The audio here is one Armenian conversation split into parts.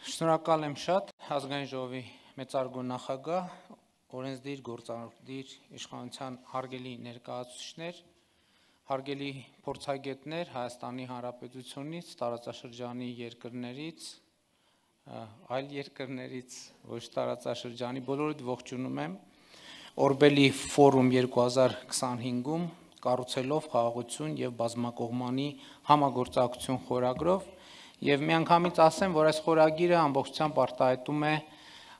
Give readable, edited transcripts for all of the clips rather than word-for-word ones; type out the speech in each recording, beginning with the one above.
Շնորհակալ եմ շատ ազգային ժողովի մեծարգո նախագահ, օրենսդիր, գործադիր իշխանության հարգելի ներկայացուցիչներ, հարգելի փորձագետներ Հայաստանի Հանրապետությունից, տարածաշրջանի երկրներից, այլ երկրներից, ոչ տարածաշրջանի, բոլորիդ ողջունում եմ Օրբելի ֆորում 2025-ում կառուցելով խաղաղություն եւ բազմակողմանի համագործակցություն խորագրով Եվ միանգամից ասեմ, որ այս խորագիրը ամբողջությամբ արտահայտում է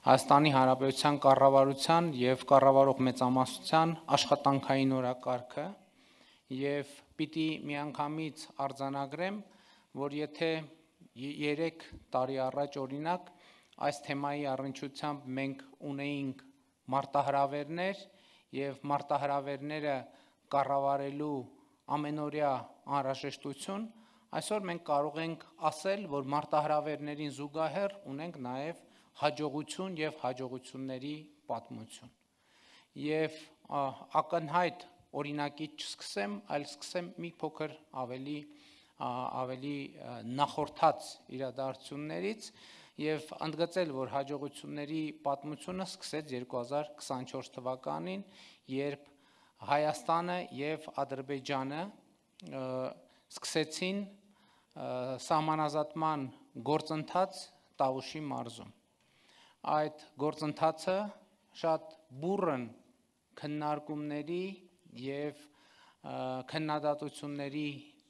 Հայաստանի Հանրապետության կառավարության եւ կառավարող մեծամասնության աշխատանքային օրակարգը եւ պիտի միանգամից արձանագրեմ, որ եթե 3 տարի առաջ օրինակ այս թեմայի առնչությամբ մենք ունեինք մարտահրավերներ եւ մարտահրավերները կառավարելու ամենօրյա անհրաժեշտություն Այսօր մենք կարող ենք ասել, որ մարտահրավերներին զուգահեռ ունենք նաև հաջողություն եւ հաջողությունների պատմություն։ Եվ ակնհայտ օրինակից չսկսեմ, այլ սկսեմ մի փոքր ավելի նախորդած իրադարձություններից եւ ընդգծել, որ հաջողությունների պատմությունը սկսեց 2024 թվականին, երբ Հայաստանը եւ Ադրբեջանը սկսեցին սահմանազատման գործընթաց Տավուշի մարզում։ Այդ գործընթացը շատ բուռն քննարկումների եւ քննադատությունների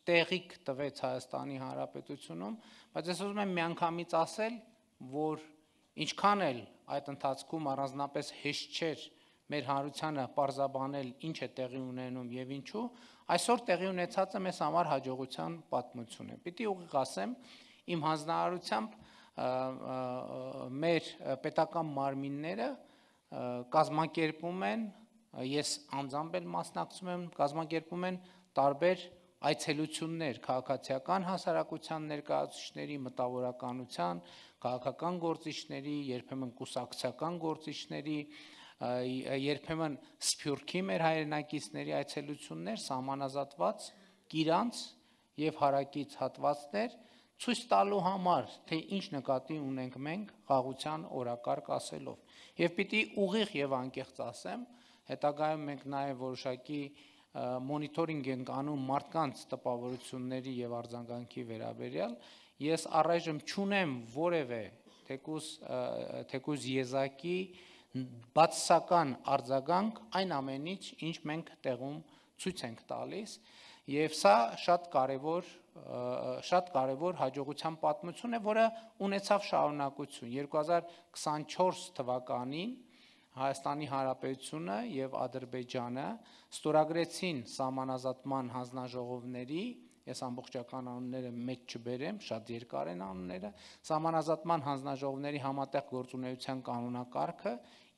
տեղիք տվեց Հայաստանի Հանրապետությունում, բայց ես ուզում եմ միանգամից ասել, որ ինչքան էլ այդ ընթացքում առանձնապես հեշտ չէր մեր հանրությանը պարզաբանել ինչ է տեղի ունենում եւ ինչու, այսօր տեղի ունեցածը մեզ համար հաջողության պատմություն է։ Պիտի ուղիղ ասեմ, իմ հանձնարարությամբ մեր պետական մարմինները կազմակերպում են, ես անձամբ էլ մասնակցում եմ, կազմակերպում են տարբեր այցելություններ քաղաքացիական հասարակության ներկայացուցիչների, մտավորականության, քաղաքական գործիչների, երբեմն կուսակցական գործիչների, երբեմն Սփյուռքի մեր հայրենակիցների այցելություններ սահմանազատված կիրանց եւ հարակից հատվածներ ցույց տալու համար, թե ինչ նկատի ունենք մենք խաղաղության օրակարգ ասելով։ Եվ պիտի ուղիղ եւ անկեղծ ասեմ, հետագայում մենք նաեւ որոշակի մոնիտորինգ ենք անում մարդկանց տպավորությունների եւ արձագանքի վերաբերյալ, ես առայժմ չունեմ որևէ թեկուզ եզակի բացասական արձագանք այն ամենից, ինչ մենք տեղում ցույց ենք տալիս, եւ սա շատ կարեւոր հաջողության պատմություն է, որը ունեցավ շարունակություն 2024 թվականին Հայաստանի Հանրապետությունը եւ Ադրբեջանը ստորագրեցին սահմանազատման հանձնաժողովների Ես ամբողջական անունները մեծ չբերեմ, շատ երկար են անունները, սահմանազատման հանձնաժողովների համատեղ գործունեության կանոնակարգը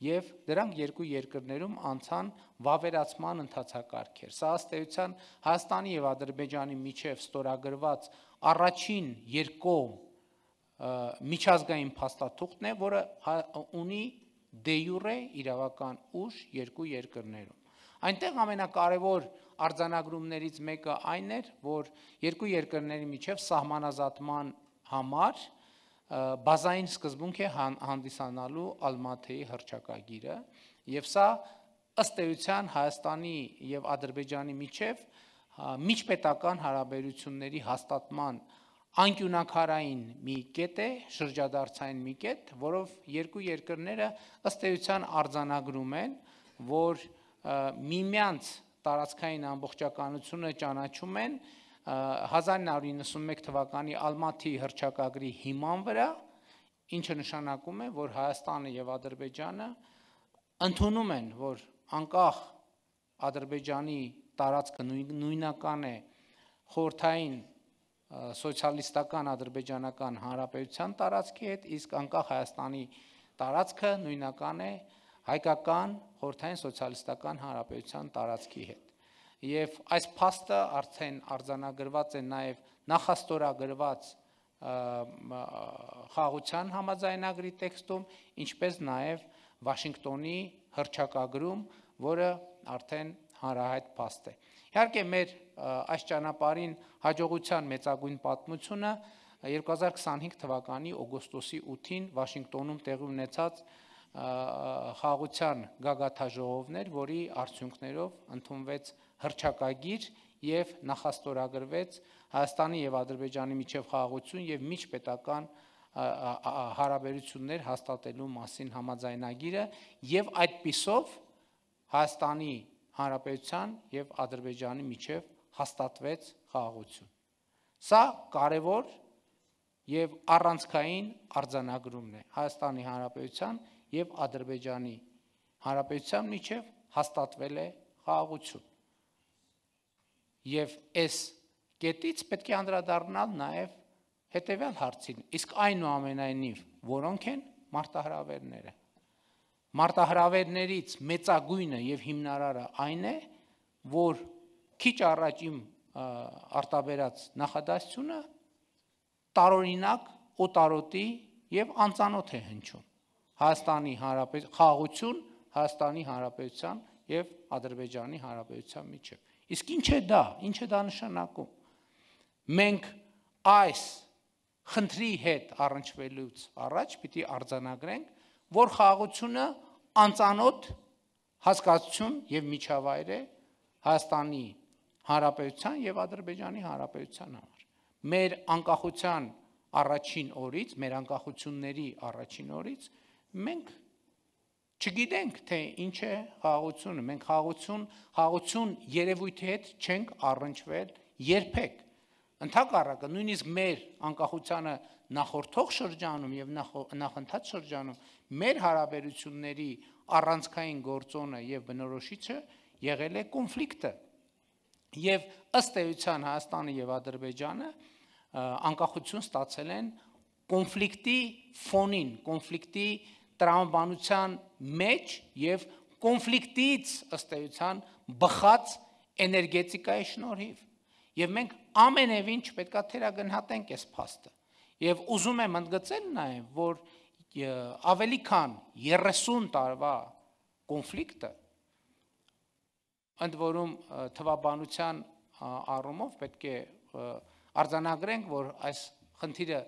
եւ դրանք երկու երկրներում անցան վավերացման ընթացակարգեր։ Սա ըստ էության Հայաստանի եւ Ադրբեջանի միջև ստորագրված առաջին երկկողմ միջազգային փաստաթուղթն է, որը ունի դե յուրե իրավական ուժ երկու երկրներում։ Այնտեղ ամենակարևոր արձանագրումներից մեկը այն էր, որ երկու երկրների միջև սահմանազատման համար բազային սկզբունք է հանդիսանալու Ալմաթեի հռչակագիրը, եւ սա ըստ էության Հայաստանի եւ Ադրբեջանի միջև միջպետական հարաբերությունների հաստատման անկյունակարային մի կետ է, շրջադարձային մի կետ, որով երկու երկրները ըստ էության արձանագրում են, որ միմյանց տարածքային ամբողջականությունը ճանաչում են 1991 թվականի Ալմաթի հռչակագրի հիման վրա, ինչը նշանակում է, որ Հայաստանը եւ Ադրբեջանը ընդունում են, որ անկախ Ադրբեջանի տարածքը նույնական է խորհրդային սոցիալիստական ադրբեջանական հանրապետության տարածքի հետ, իսկ անկախ Հայաստանի տարածքը նույնական է հայկական խորհրդային սոցիալիստական հանրապետության տարածքի հետ։ Եվ այս փաստը արդեն արձանագրված է նաև նախաստորագրված խաղաղության համաձայնագրի տեքստում, ինչպես նաև Վաշինգտոնի հռչակագրում, որը արդեն հանրահայտ փաստ է։ Իհարկե մեր այս ճանապարհին հաջողության մեծագույն պատմությունը 2025 թվականի օգոստոսի 8-ին Վաշինգտոնում տեղի ունեցած խաղաղության գագաթաժողովներ, որի արդյունքներով ընդունվեց հռչակագիր եւ նախաստորագրվեց Հայաստանի եւ Ադրբեջանի միջև խաղաղություն եւ միջպետական հարաբերություններ հաստատելու մասին համաձայնագիրը եւ այդպիսով Հայաստանի Հանրապետության եւ Ադրբեջանի միջև հաստատվեց խաղաղություն։ Սա կարևոր եւ առանցքային արձանագրումն է Հայաստանի Հանրապետության եւ Ադրբեջանի Հանրապետության միջև հաստատվել է խաղաղություն։ Եվ այս կետից պետք է անդրադառնալ նաեւ հետեւյալ հարցին, իսկ այնուամենայնիվ որոնք են մարտահրավերները։ Մարտահրավերներից մեծագույնը եւ հիմնարարը այն է, որ քիչ առաջ իմ արտաբերած նախադասությունը տարօրինակ օտարոտի եւ անծանոթ է հնչում Հայաստանի Հանրապետության խաղաղություն Հայաստանի Հանրապետության եւ Ադրբեջանի Հանրապետության միջեւ։ Իսկ ինչ է դա նշանակում։ Մենք այս խնդրի հետ առնչվելուց առաջ պիտի արձանագրենք, որ խաղաղությունը անծանոթ հասկացություն եւ միջավայր է Հայաստանի Հանրապետության եւ Ադրբեջանի Հանրապետության համար։ Մեր անկախության առաջին օրից, մեր անկախությունների առաջին օրից մենք չգիտենք, թե ինչ է խաղաղությունը, մենք խաղաղություն երևույթի հետ չենք առնչվել երբեք։ Ընդհակառակը նույնիսկ մեր անկախությանը նախորդող շրջանում եւ նախընթաց շրջանում մեր հարաբերությունների առանցքային գործոնը եւ բնորոշիչը եղել է կոնֆլիկտը։ Եվ ըստ էության Հայաստանը եւ Ադրբեջանը անկախություն ստացել են կոնֆլիկտի ֆոնին, կոնֆլիկտի տրամաբանության մեջ եւ կոնֆլիկտից ըստ էության բխած էներգետիկայի շնորհիվ։ Եվ մենք ամենևին չպետք է թերագնահատենք այս փաստը։ Եվ ուզում եմ ընդգծել նաեւ, որ ավելի քան 30 տարվա կոնֆլիկտը ընդ որում թվաբանության առումով պետք է արձանագրենք, որ այս խնդիրը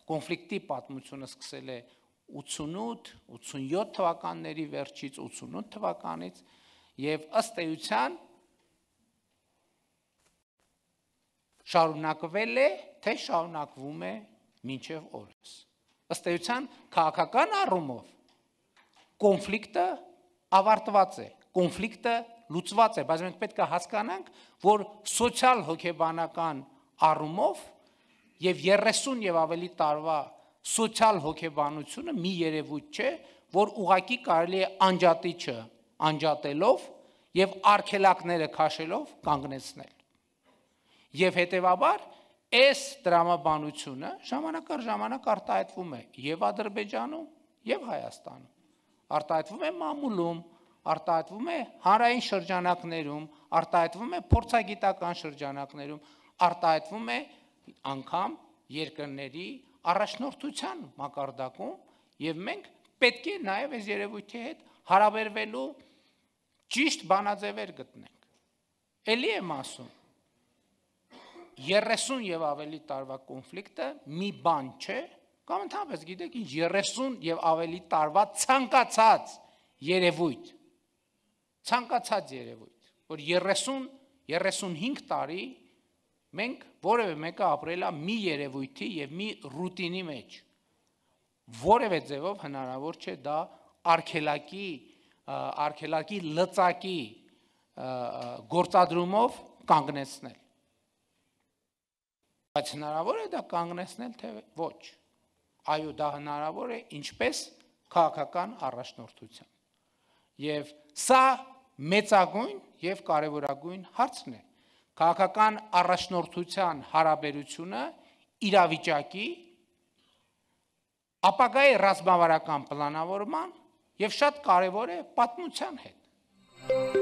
կոնֆլիկտի պատմությունը սկսել է 88-87 թվականների վերջից, 88 թվականից եւ ըստ էության շարունակվել է, թե շարունակվում է մինչև օրս։ Ըստ էության քաղաքական առումով կոնֆլիկտը ավարտված է, կոնֆլիկտը լուծված է, բայց մենք պետք է հասկանանք, որ սոցիալ հոգեբանական առումով եւ 30 եւ ավելի տարվա սոցիալ հոգեբանությունը մի երևույթ չէ, որ ուղակի կարելի է անջատիչը անջատելով եւ արգելակները քաշելով կանգնեցնել։ Եվ հետեւաբար այս դրամաբանությունը ժամանակ առ ժամանակ արտահայտվում է եւ Ադրբեջանում եւ Հայաստանում, արտահայտվում է մամուլում, արտահայտվում է հանրային շրջանակներում, արտահայտվում է փորձագիտական շրջանակներում, արտահայտվում է անգամ երկրների առաջնորդության մակարդակում եւ մենք պետք է նաեւ այս երևույթի հետ հարաբերվելու ճիշտ բանաձևեր գտնենք։ Էլի եմ ասում 30 եւ ավելի տարվա կոնֆլիկտը մի բան չէ, կամ ընդհանրապես գիտեք ինչ 30 եւ ավելի տարվա ցանկացած երևույթ, որ 30-35 տարի մենք որևէ մեկը ապրել է մի երևույթի եւ մի ռուտինի մեջ, որևէ ձևով հնարավոր չէ դա արգելակի լծակի գործադրումով կանգնեցնել։ Բայց հնարավոր է դա կանգնեցնել, թե ոչ։ Այո, դա հնարավոր է ինչպես քաղաքական առաջնորդությամբ։ Եվ սա մեծագույն եւ կարևորագույն հարցն է։ Քաղաքական առաջնորդության հարաբերությունը իրավիճակի, ապագայի ռազմավարական պլանավորման եւ շատ կարևոր է պատմության հետ։